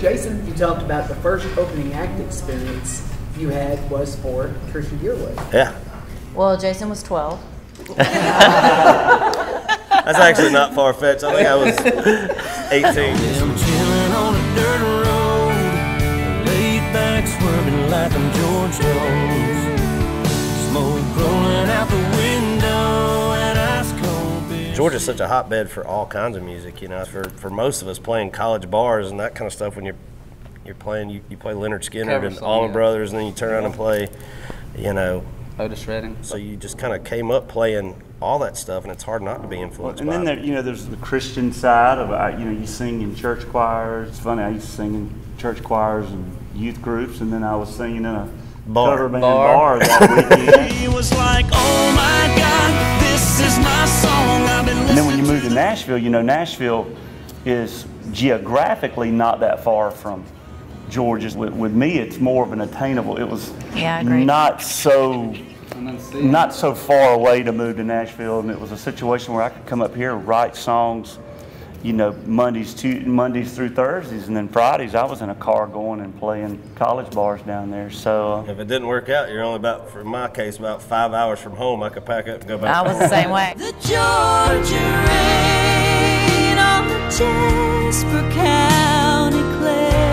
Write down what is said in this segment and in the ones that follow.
Jason, you talked about the first opening act experience you had was for Trisha Yearwood. Yeah. Well, Jason was 12. That's actually not far-fetched. I think I was 18. I'm chilling on a dirt road, laid back swerving like I'm George Jones. Smoke rolling out the window and ice cold beer. Georgia's such a hotbed for all kinds of music, you know. For most of us playing college bars and that kind of stuff, when you're playing, you play Leonard Skinner and Allman Brothers, and then you turn around and play, you know, Otis Redding. So you just kind of came up playing all that stuff, and it's hard not to be influenced by it. And then there's the Christian side of you sing in church choirs. It's funny, I used to sing in church choirs and youth groups, and then I was singing in a cover band bar that weekend. He was like, oh my God, this is my song. I've been listening. And then when you move to Nashville, Nashville is geographically not that far from Georgia. With me, it's more of an attainable. It was not so far away to move to Nashville, and it was a situation where I could come up here, write songs, Mondays through Thursdays, and then Fridays I was in a car going and playing college bars down there. So if it didn't work out, you're only in my case, about 5 hours from home. I could pack up and go back. I was the same way. The Georgia rain on the Jasper County clay.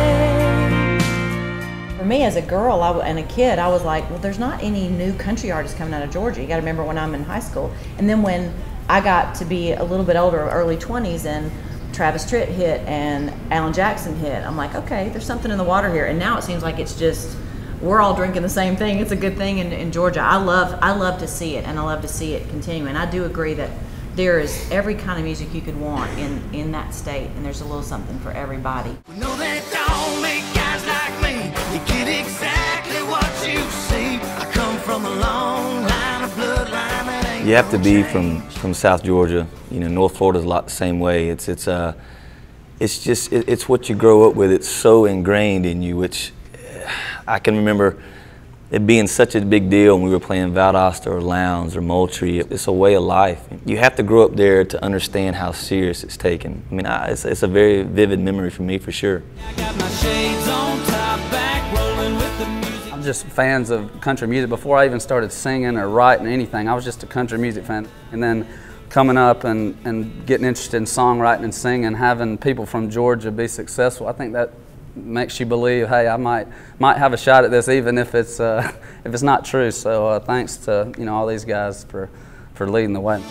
For me as a girl and a kid, I was like, well, there's not any new country artists coming out of Georgia. You got to remember when I'm in high school. And then when I got to be a little bit older, early 20s, and Travis Tritt hit and Alan Jackson hit, I'm like, okay, there's something in the water here. And now it seems like it's just, we're all drinking the same thing. It's a good thing in Georgia. I love to see it, and I love to see it continue. And I do agree that there is every kind of music you could want in that state, and there's a little something for everybody. No, they don't make guys like me. You get exactly what you see. I come from a long line of bloodline. You have to be from South Georgia. North Florida's a lot the same way. It's what you grow up with. It's so ingrained in you, which I can remember it being such a big deal when we were playing Valdosta or Lowndes or Moultrie. It's a way of life. You have to grow up there to understand how serious it's taken. I mean, it's a very vivid memory for me, for sure. I got my shades on, top back, rolling with the music. I'm just fans of country music. Before I even started singing or writing anything, I was just a country music fan. And then coming up and getting interested in songwriting and singing, having people from Georgia be successful, I think that makes you believe, hey, I might have a shot at this, even if it's not true. So thanks to all these guys for leading the way.